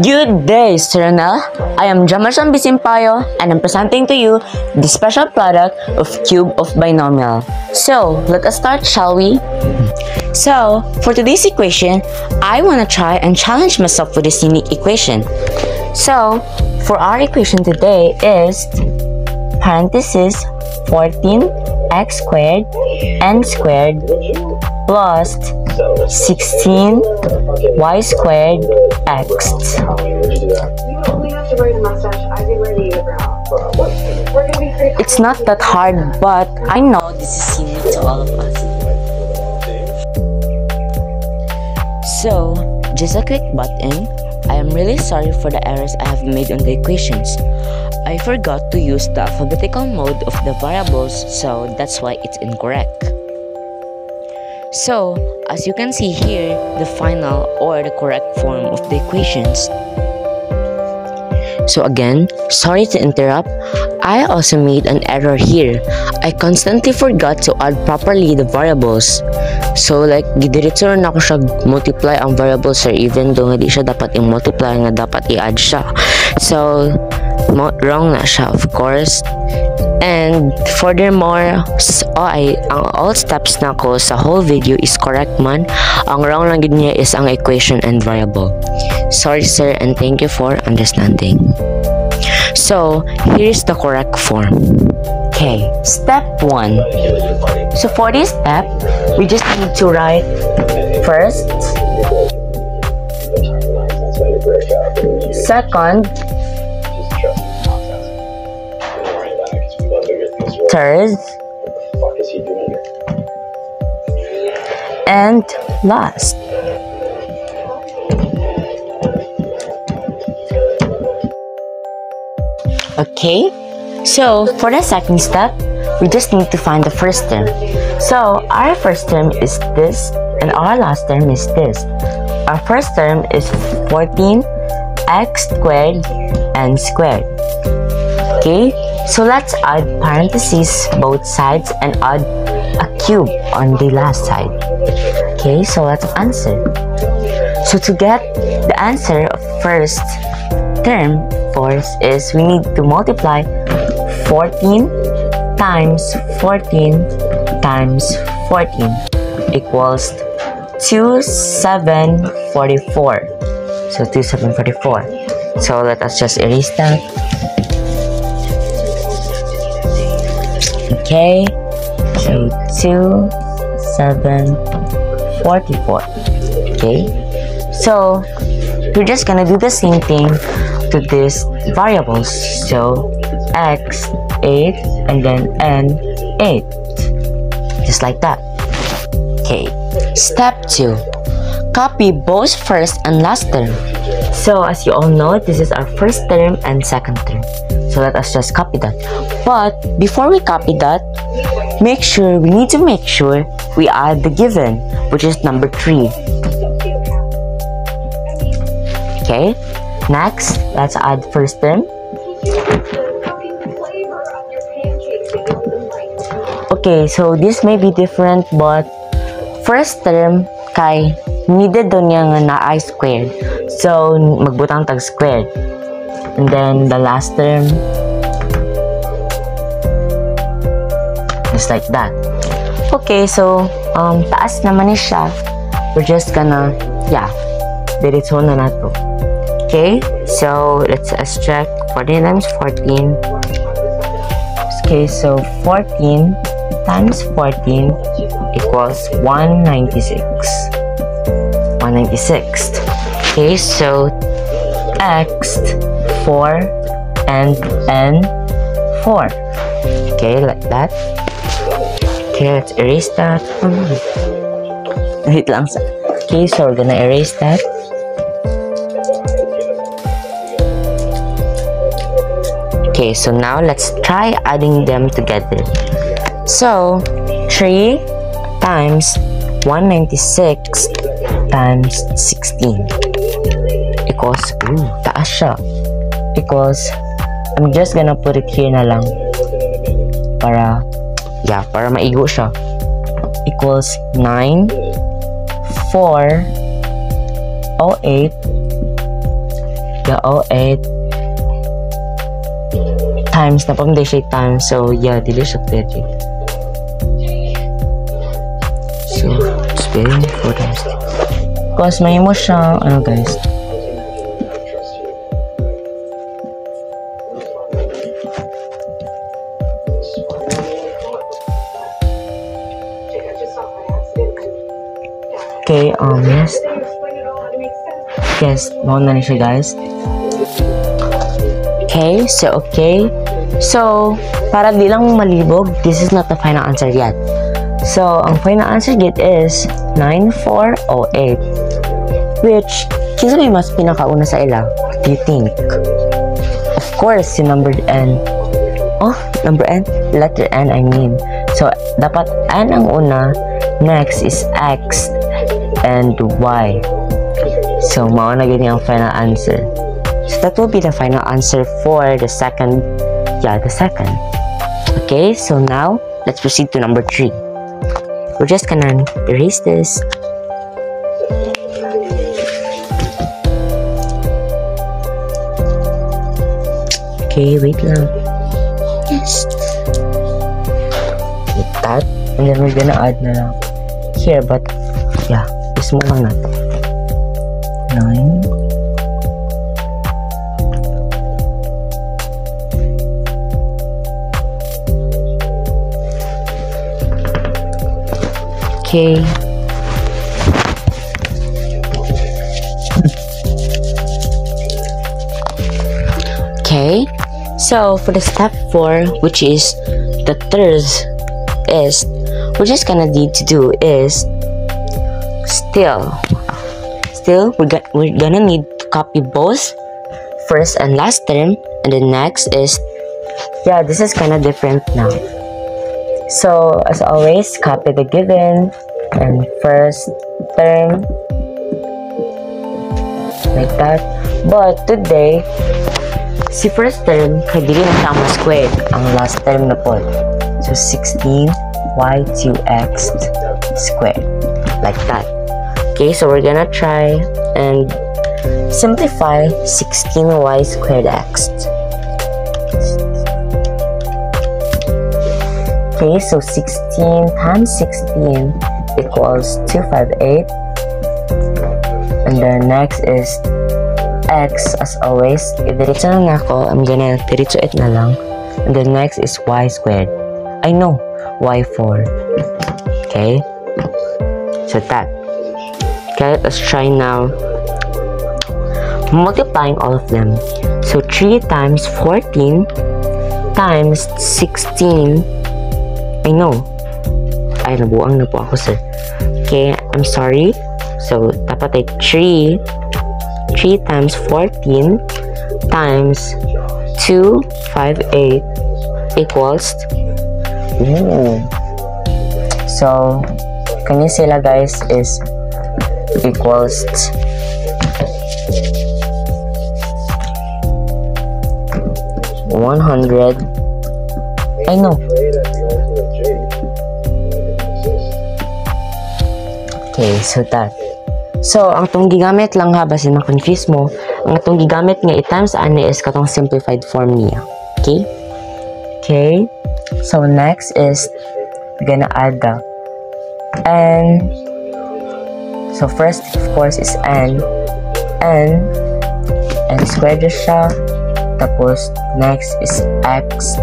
Good day, Serenel. I am Jamerson Bisimpayo and I'm presenting to you the special product of cube of binomial. So, let us start, shall we? So, for today's equation, I want to try and challenge myself with this unique equation. So, for our equation today is parenthesis 14x squared n squared plus 16y squared x. It's not that hard, but I know this is unique to all of us. So, just a quick button. I am really sorry for the errors I have made on the equations. I forgot to use the alphabetical mode of the variables, so that's why it's incorrect. So, as you can see here, the final or the correct form of the equations. So again, sorry to interrupt, I also made an error here. I constantly forgot to add properly the variables. So like, gidiretso na ako siya multiply ang variables sir, even though hindi siya dapat i-multiply, nga dapat i-add siya. So, wrong na siya, of course. And furthermore, ang all steps na ko sa whole video is correct man. Ang wrong lang din niya is ang equation and variable. Sorry sir, and thank you for understanding. So, here's the correct form. Okay, step 1. So for this step, we just need to write first, second, third, and last. Okay, so for the second step, we just need to find the first term. So our first term is this, and our last term is this. Our first term is 14x squared n squared. Okay, so let's add parentheses both sides and add a cube on the last side. Okay, so let's answer. So to get the answer of first term, is we need to multiply 14 times 14 times 14 equals 2744. So 2744. So let us just erase that. Okay, so 2744. Okay, so we're just gonna do the same thing to these variables. So x 8 and then n 8, just like that. Okay, step 2, copy both first and last term. So as you all know, this is our first term and second term, so let us just copy that. But before we copy that, we need to make sure we add the given, which is number 3. Okay, next, let's add first term. Okay, so this may be different, but first term kay needed daw niya nga na I squared. So, magbutang tag squared. And then the last term, just like that. Okay, so taas naman ni siya. We're just gonna, diretso na nato. Okay, so let's check 14 times 14. Okay, so 14 times 14 equals 196. 196. Okay, so x 4 and n 4. Okay, like that. Okay, let's erase that. Wait lang. Okay, so we're gonna erase that. Okay, so now let's try adding them together. So, 3 times 196 times 16 equals, taas siya. Equals, I'm just gonna put it here na lang. Para maigo siya. Equals 9, 4, 08, yeah, 08 times na pang siya times, so yeah, dili siya pwede. So spelling 4 times because may mo siyang ano guys, okay, yes, mo na ni siya guys. Okay, so para di lang malibog, this is not the final answer yet. So ang final answer yet is 9408, which kinsa may mas pinakauna sa ila? What do you think? Of course, si number N. Oh, number N? Letter N, I mean. So dapat N ang una, next is X and Y. So mao na gani ang final answer. So that will be the final answer for the second. Okay, so now let's proceed to number 3. We're just gonna erase this. Okay, wait lang. Yes. Like that, and then we're gonna add na lang here, but yeah, this mo lang natin. 9. Okay. Okay. So for the step 4, which is the third, is we're just gonna need to do is still we're gonna need to copy both first and last term, and the next is, yeah, this is kind of different now. So as always, copy the given and first term like that. But today, si first term dili na siya squared ang last term na po. So 16y2x squared like that. Okay, so we're gonna try and simplify 16y squared x. Okay, so 16 times 16 equals 258. And then next is x, as always. Diretso na ako. I'm gonna diretso it na lang. And then next is y squared. I know, y4. Okay? So that. Okay, let us try now multiplying all of them. So 3 times 14 times 16. I know. Ay, nabuang na po ako, sir. Okay, I'm sorry. So, dapat ay 3 times 14 times 258 equals, so, kanya sila guys is equals 100. I know. Okay, so that. So, ang itong gigamit lang ha, basin ma-confuse mo, ang itong gigamit nga i-times ani is katong simplified form niya. Okay? Okay. So, next is we're gonna add the n. So, first, of course, is n squared siya. Tapos, next is x.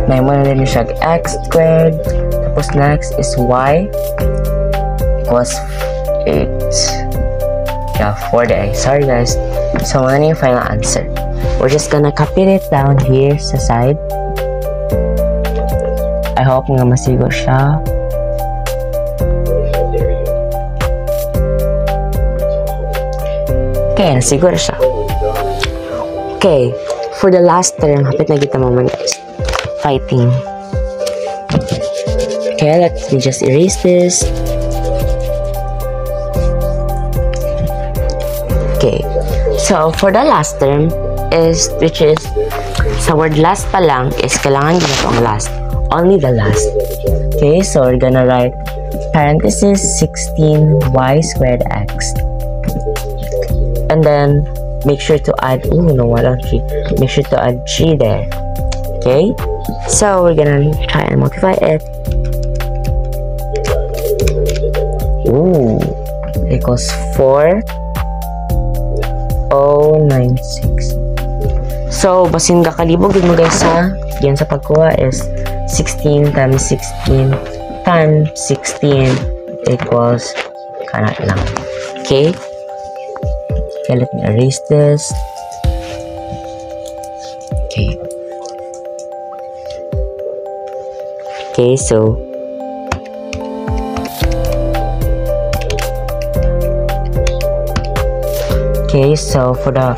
May mo na rin siya x squared. Tapos, next is y equals 8. Yeah, 4 sorry guys. So, ano yung final answer? We're just gonna copy it down here sa side. I hope nga masigo siya. Okay, nasiguro siya. Okay, for the last term, hapit na kita mo guys. Fighting. Okay, let me just erase this. Okay, so for the last term is, which is, sa word last pa lang is kailangan dito ang last. Only the last. Okay, so we're gonna write parenthesis 16y squared x. And then make sure to add, no, 1 on 3. Make sure to add 3 there. Okay? So, we're gonna try and multiply it. Equals 4,096. So, basin kakalibog yun mo guys ha. Yan sa pagkuha is 16 times 16 times 16 equals kanat lang. Okay? Okay, let me erase this. Okay. Okay, so for the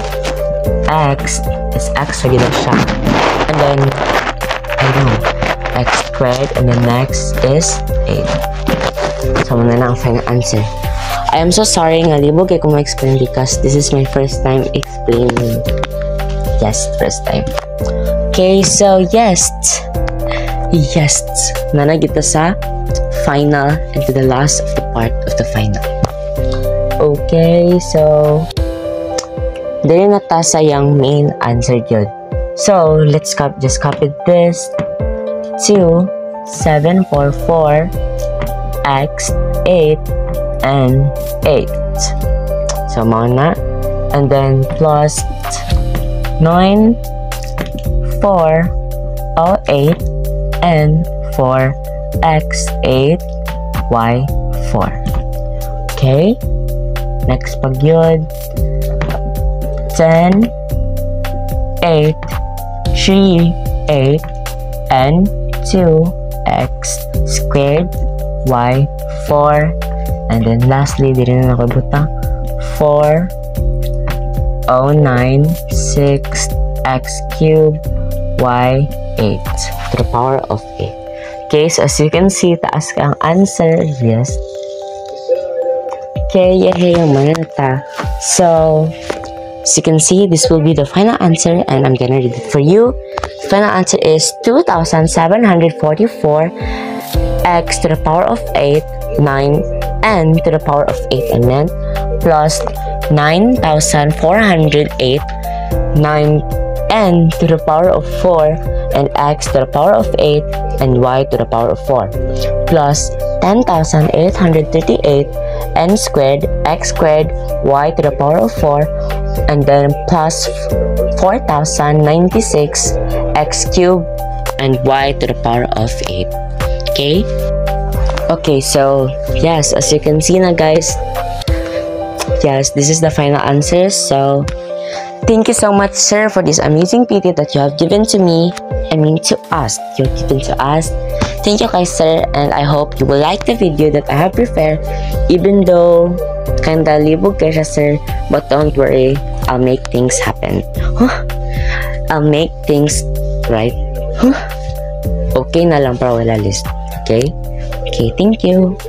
x, it's x regular siya. And then, x squared, and then next is 8. So, muna na ang final answer. I am so sorry nga libog kay kung ma-explain because this is my first time explaining. Yes, first time. Okay, so yes, nana kita sa final and to the last of the part of the final. Okay, so dali na ta sa yung main answer yun. So let's just copy this to 744 x 8 and 8. So mga na, and then plus 9 4 8 and 4 x 8 y 4. Okay, next pag yun 10 8 3 8 and 2 x squared y 4, and then lastly di rin na nakibuta 4 096 x cubed y 8 to the power of 8. Okay, so as you can see, taas ka ang answer. Yes. Okay, yay, yung manata. So, as you can see, this will be the final answer, and I'm gonna read it for you. The final answer is 2,744 x to the power of 8, 9 n to the power of 8 and then plus 9,408 9 n to the power of 4 and x to the power of 8 and y to the power of 4 plus 10,838 n squared x squared y to the power of 4 and then plus 4,096 x cubed and y to the power of 8. Okay, so yes, as you can see na guys, yes, this is the final answer. So thank you so much, sir, for this amazing PT that you have given to me. I mean to us. You've given to us. Thank you guys, sir, and I hope you will like the video that I have prepared, even though kinda libog kaya siya, sir, but don't worry, I'll make things happen. I'll make things right. Okay na lang para wala list. Okay, thank you.